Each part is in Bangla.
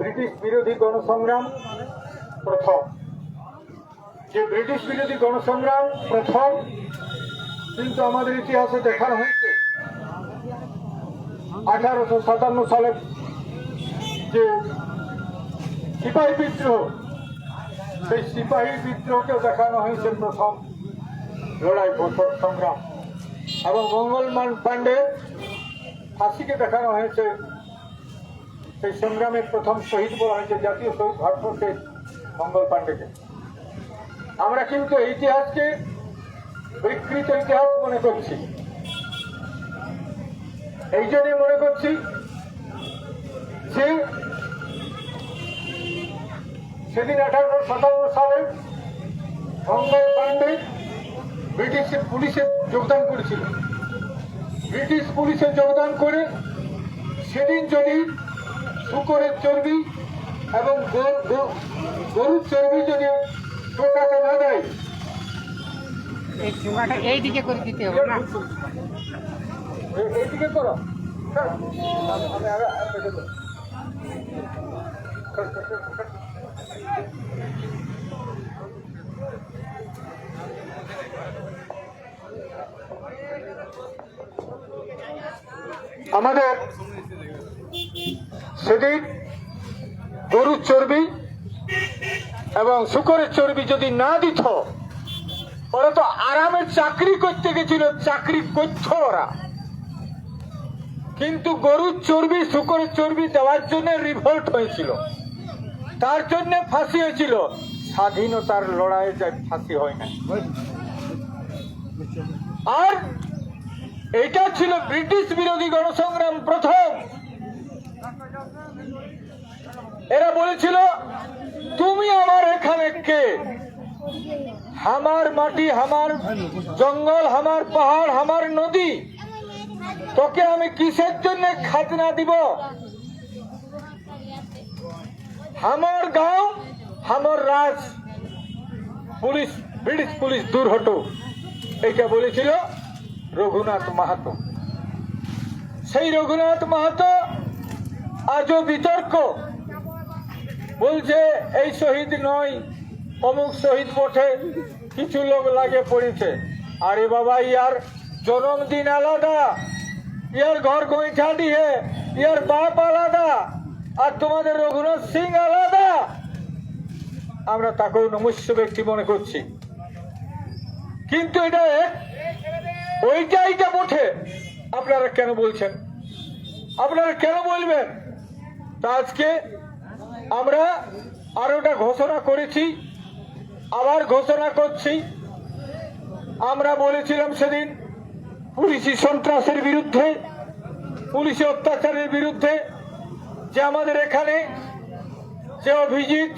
ব্রিটিশ বিরোধী গণসংগ্রাম প্রথম, যে ব্রিটিশ বিরোধী গণসংগ্রাম প্রথম কিন্তু আমাদের ইতিহাসে দেখানো হয়েছে 1857 সালে যে সিপাহী বিদ্রোহ, সেই সিপাহী বিদ্রোহকে দেখানো হয়েছে প্রথম লড়াই সংগ্রাম, এবং মঙ্গলমান পাণ্ডের ফাঁসিকে দেখানো হয়েছে সেই সংগ্রামের প্রথম শহীদ বলা হয়েছে, জাতীয় শহীদ ভারতবর্ষের মঙ্গল পাণ্ডেকে। আমরা কিন্তু এই ইতিহাসকে বিকৃত ইতিহাস মনে করছি। এই জন্য মনে করছি যে সেদিন 1857 সালে মঙ্গল পাণ্ডে ব্রিটিশ পুলিশে যোগদান করেছিল। ব্রিটিশ পুলিশে যোগদান করে সেদিন যদি শূকরের চর্বি এবং গরুর চর্বি যদি টোকাতে না দেয়, এই চুঙাটা এইদিকে করে দিতে হবে না, এইদিকে করো। আমাদের সেদিন গরুর চর্বি এবং শূকরের চর্বি যদি না দিত, ওরা তো আরামে চাকরি করতে গেছিল, চাকরি করত ওরা, কিন্তু গরুর চর্বি শূকরের চর্বি দেওয়ার জন্য রিভোল্ট হয়েছিল, তার জন্য ফাঁসি হয়েছিল। স্বাধীনতার লড়াইয়ে যায় ফাঁসি হয় না। আর এটা ছিল ব্রিটিশ বিরোধী গণসংগ্রাম প্রথম। এরা বলেছিল তুমি আমার এখানে কে, আমার মাটি, আমার জঙ্গল, আমার পাহাড়, আমার নদী, তোকে আমি কিসের জন্য খাজনা দিব? আমার গাঁও, আমার রাজ, পুলিশ, ব্রিটিশ পুলিশ দূর হটো, এইটা বলেছিল রঘুনাথ মাহাতো। সেই রঘুনাথ মাহাতো আজও বিতর্ক, বলছে এই শহীদ নয়, অমুক শহীদ বটে, কিছু লোক লাগে পড়েছে। আরে বাবা, ইয়ার জন্মদিন আলাদা, ইয়ার ঘর গোইঠা দিয়ে, ইয়ার বাপ আলাদা, আর তোমাদের রঘুনাথ সিং আলাদা। আমরা তাকেও নমস্য ব্যক্তি মনে করছি, কিন্তু এটা ওইটা বটে। আপনারা কেন বলছেন? আপনারা কেন বলবেন? তা আজকে আমরা আরোটা ঘোষণা করেছি, আবার ঘোষণা করছি। আমরা বলেছিলাম সেদিন পুলিশি সন্ত্রাসের বিরুদ্ধে, পুলিশি অত্যাচারের বিরুদ্ধে, যে আমাদের এখানে যে অভিজিৎ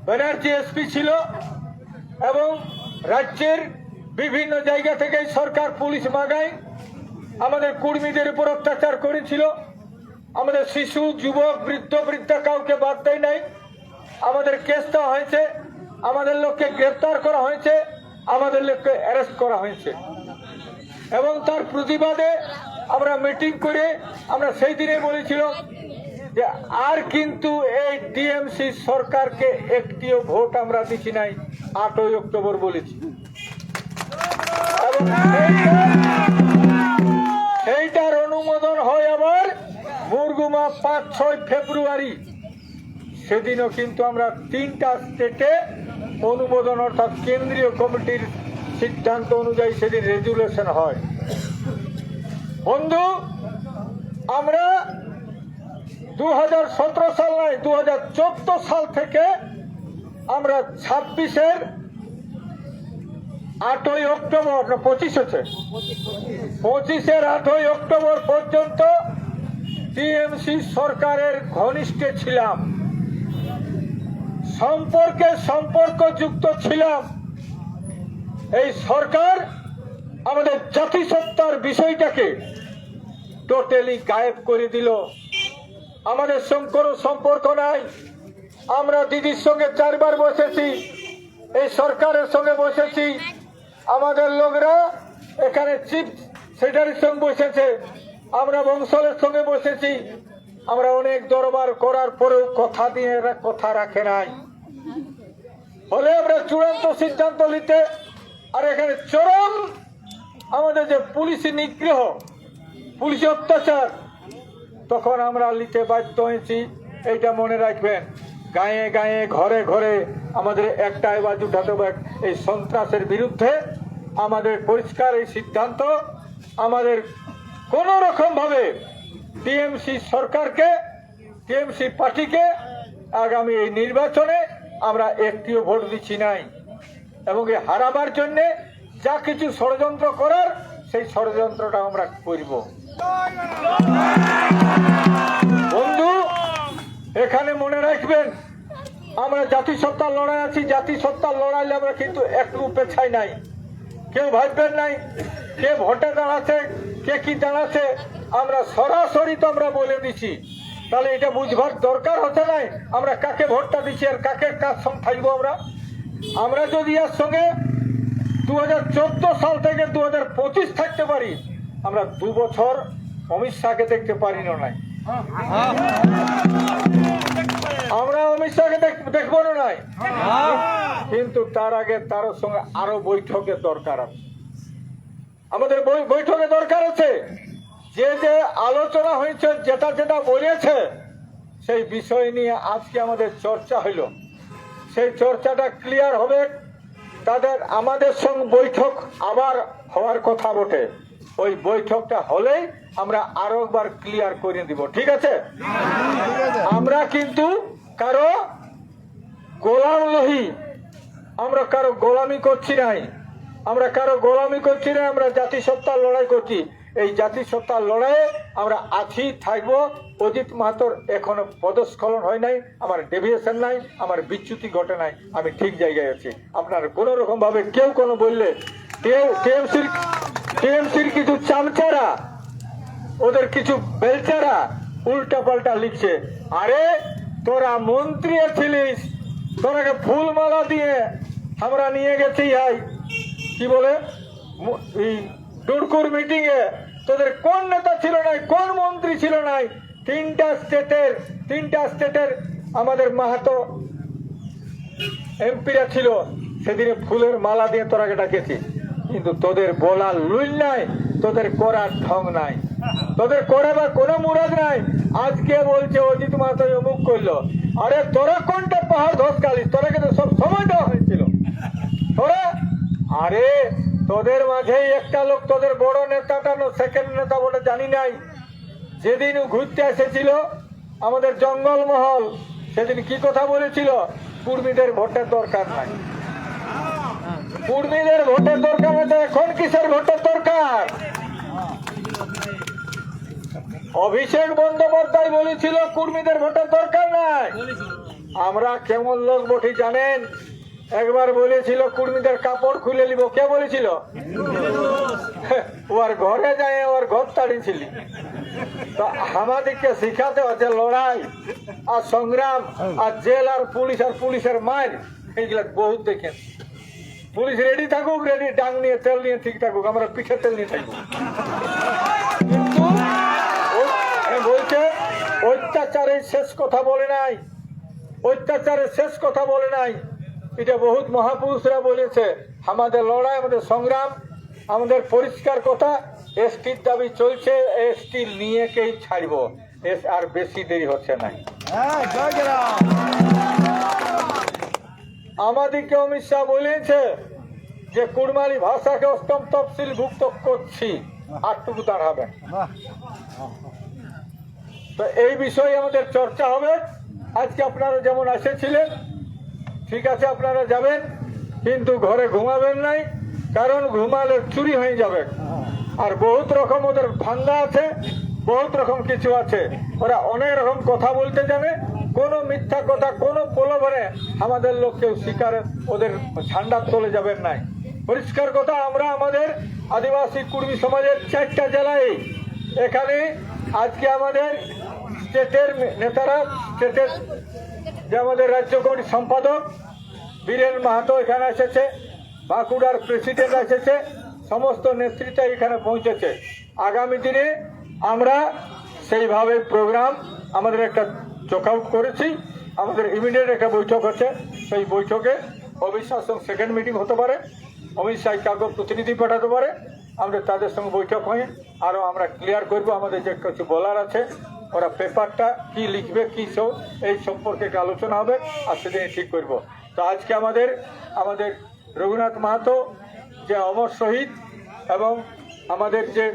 ব্যানার্জি এসপি ছিল এবং রাজ্যের বিভিন্ন জায়গা থেকে সরকার পুলিশ মাগায় আমাদের কর্মীদের উপর অত্যাচার করেছিল। আমাদের শিশু, যুবক, বৃদ্ধ, বৃদ্ধা কাউকে বাদ দেয় নাই। আমাদের কেস দেওয়া হয়েছে, আমাদের লোককে গ্রেফতার করা হয়েছে, আমাদের লোককে অ্যারেস্ট করা হয়েছে। এবং তার প্রতিবাদে আমরা মিটিং করে আমরা সেই দিনে বলেছিলাম যে আর কিন্তু এই টিএমসি সরকারকে একটিও ভোট আমরা দিচ্ছি নাই, 8ই অক্টোবর বলেছি। এবং সেইটার অনুমোদন হয় আবার মুরগুমা 5-6 ফেব্রুয়ারি। সেদিনও কিন্তু আমরা 3টা স্টেটে অনুমোদন, অর্থাৎ কেন্দ্রীয় কমিটির সিদ্ধান্ত অনুযায়ী সেদিন রেজুলেশন হয়। বন্ধু, আমরা 2017 সাল নয়, 2014 সাল থেকে আমরা 26-এর 8ই অক্টোবর, 25 হচ্ছে, 25-এর 8ই অক্টোবর পর্যন্ত টিএমসি সরকারের ঘনিষ্ঠে ছিলাম, সম্পর্কযুক্ত ছিলাম। এই সরকার আমাদের জাতিসত্তার বিষয়টাকে টোটালি গায়েব করে দিল। আমাদের সঙ্গে কোনো সম্পর্ক নাই। আমরা দিদির সঙ্গে 4 বার বসেছি, এই সরকারের সঙ্গে বসেছি, আমাদের লোকরা এখানে চিফ সেক্রেটারির সঙ্গে বসেছে, আমরা বংশলের সঙ্গে বসেছি, আমরা অনেক দরবার করার পরেও কথা দিয়ে এরা কথা রাখে নাই। ফলে আমরা চূড়ান্ত সিদ্ধান্ত নিতে, আর এখানে চরম আমাদের যে পুলিশি নিগ্রহ, পুলিশি অত্যাচার, তখন আমরা নিতে বাধ্য হয়েছি। এইটা মনে রাখবেন, গায়ে গায়ে ঘরে ঘরে আমাদের একটা আওয়াজ উঠাতে হবে এই সন্ত্রাসের বিরুদ্ধে। আমাদের পরিষ্কার এই সিদ্ধান্ত, আমাদের কোনো রকম ভাবে টিএমসি সরকারকে, টিএমসি পার্টিকে আগামী এই নির্বাচনে আমরা একটিও ভোট দিচ্ছি নাই, এবং এই হারাবার জন্য যা কিছু ষড়যন্ত্র করার সেই ষড়যন্ত্রটা আমরা করব। বন্ধু, এখানে মনে রাখবেন, আমরা জাতিসত্তার লড়াই আছি। জাতিসত্তার লড়াইলে আমরা কিন্তু একটু পেছাই নাই। কেউ ভাববেন নাই কে ভোটে দাঁড়াচ্ছে, কে কি দাঁড়াচ্ছে, আমরা সরাসরি তো আমরা বলে দিচ্ছি। তাহলে এটা বুঝবার দরকার হচ্ছে নাই আমরা কাকে ভোটটা দিচ্ছি আর কাকে কার সঙ্গে থাকবো। আমরা যদি এর সঙ্গে 2014 সাল থেকে 2025 থাকতে পারি, আমরা 2 বছর অমিত শাহকে দেখতে পারি না নাই। আমরা অমিত শাহকে দেখবো না নাই, কিন্তু তার আগে তার সঙ্গে আরো বৈঠকের দরকার আছে। আমাদের বৈঠকের দরকার আছে। যে যে আলোচনা হয়েছে, যেটা যেটা বলেছে, সেই বিষয় নিয়ে আজকে আমাদের চর্চা হইল। সেই চর্চাটা ক্লিয়ার হবে। তাদের আমাদের সঙ্গে বৈঠক আবার হওয়ার কথা বটে। ওই বৈঠকটা হলেই আমরা আরো একবার ক্লিয়ার করে দিব। ঠিক আছে? আমরা কিন্তু কারো গোলাম নহি, আমরা কারো গোলামি করছি নাই, আমরা কারো গোলামি করছি না। আমরা জাতিসত্তার লড়াই করছি। এই জাতিসত্তার লড়াইয়ে আমরা আছি, থাকবো। অজিত মাহাতোর এখনো পদস্খলন হয় নাই, আমার ডেভিয়েশন নাই, আমার বিচ্যুতি ঘটে নাই, আমি ঠিক জায়গায় আছি। আপনার কোন রকম ভাবে কেউ কোনো বললে টিএমসির কিছু চামচারা, ওদের কিছু বেলচারা উল্টা পাল্টা লিখছে। আরে তোরা মন্ত্রী ছিলিস, তোরাকে ফুলমালা দিয়ে আমরা নিয়ে গেছি কি বলে ডুরকুর মিটিং এ। তোদের কোন নেতা ছিল নাই, কোন মন্ত্রী ছিল নাই? তিনটা স্টেটের আমাদের মাহাতো এমপিরা ছিল। সেদিনে ফুলের মালা দিয়ে তোরাকে ডাকেছি, কিন্তু তোদের বলার লুল নাই, তোদের করার ঢং নাই, তোদের করাবার কোনো মুরাদ নাই। আজকে বলছে অজিত মাহাতো অমুক করলো। আরে তোরা কোনটা পাহাড় ধসকালিস? তোরাকে তো সব সময় দেওয়া হয়েছিল। তোরা আরে তোদের মাঝেই একটা লোক, তোদের বড় নেতাটা সেকেন্ড নেতা বলে জানি নাই, যেদিন ঘুরতে এসেছিল আমাদের জঙ্গলমহল, সেদিন কি কথা বলেছিল? কুর্মীদের ভোটের দরকার নাই। কুর্মীদের ভোটের দরকার নেই, এখন কিসের ভোটের দরকার? অভিষেক বন্দ্যোপাধ্যায় বলেছিল কুর্মীদের ভোটের দরকার নাই। আমরা কেমন লোক বটি জানেন? একবার বলেছিল কুর্মীদের কাপড় খুলে নিব। কে বলেছিল? ওর ঘরে যায়, ওর ঘর তাড়িয়েছিলি। তো আমাদেরকে শিখাতে হচ্ছে লড়াই আর সংগ্রাম আর জেল আর পুলিশের মার, এইগুলা বহুত দেখেন। পুলিশ রেডি থাকুক, রেডি ডাং নিয়ে তেল নিয়ে ঠিক থাকুক, আমরা পিঠে তেল নিয়ে থাকবো। কিন্তু বলছে অত্যাচারের শেষ কথা বলে নাই, অত্যাচারের শেষ কথা বলে নাই। এটা বহুত মহাপুরুষরা বলেছে। আমাদের লড়াই, আমাদের সংগ্রাম, আমাদের পরিষ্কার কথা। এসটির দাবি চলছে, এসটি নিয়ে কেই ছাড়বো, আর বেশি দেরি হচ্ছে না। আমাদেরকে অমিত শাহ বলেছে যে কুড়মালি ভাষাকে অষ্টম তফসিল ভুক্ত করছি, আটটুকু দাঁড়াবেন। তো এই বিষয়ে আমাদের চর্চা হবে। আজকে আপনারা যেমন এসেছিলেন, ঠিক আছে, আপনারা যাবেন, কিন্তু ঘরে ঘুমাবেন নাই, কারণ ঘুমালে চুরি হয়ে যাবে। আর বহুত রকম ওদের ধান্দা আছে, বহুত রকম কিছু আছে। ওরা অনেক রকম কথা বলতে জানে। কোনো মিথ্যা কথা, কোনো প্রলোভনে আমাদের লোক কেউ শিকারে ওদের ঝান্ডা তোলে যাবেন নাই। পরিষ্কার কথা, আমরা আমাদের আদিবাসী কুর্মী সমাজের 4টা জেলায় এখানে আজকে আমাদের স্টেটের নেতারা, স্টেটের যে আমাদের রাজ্য কমিটির সম্পাদক বীরেন মাহাতো এখানে এসেছে, বাঁকুড়ার প্রেসিডেন্ট এসেছে, সমস্ত নেতৃত্ব এখানে পৌঁছেছে। আগামী দিনে আমরা সেইভাবে প্রোগ্রাম আমাদের একটা চেক আউট করেছি, আমাদের ইমিডিয়েট একটা বৈঠক হচ্ছে, সেই বৈঠকে অমিত শাহর সঙ্গে সেকেন্ড মিটিং হতে পারে, অমিত শাহ কাগজ প্রতিনিধি পাঠাতে পারে, আমাদের তাদের সঙ্গে বৈঠক হয়ে আরও আমরা ক্লিয়ার করব আমাদের যে কিছু বলার আছে, ওরা পেপারটা কি লিখবে কি সব এই সম্পর্কে একটা আলোচনা হবে আর সেদিন ঠিক করব। তো আজকে আমাদের রঘুনাথ মাহাতো যে অমর শহীদ এবং আমাদের যে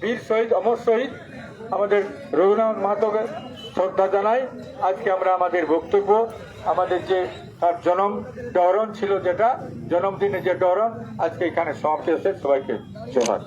বীর শহীদ অমর শহীদ আমাদের রঘুনাথ মাহাতোকে শ্রদ্ধা জানাই। আজকে আমরা আমাদের বক্তব্য আমাদের যে তার জন্ম ডহরণ ছিল, যেটা জন্মদিনে যে ডহরণ আজকে এখানে সমাপ্তি হচ্ছে। সবাইকে জোহার।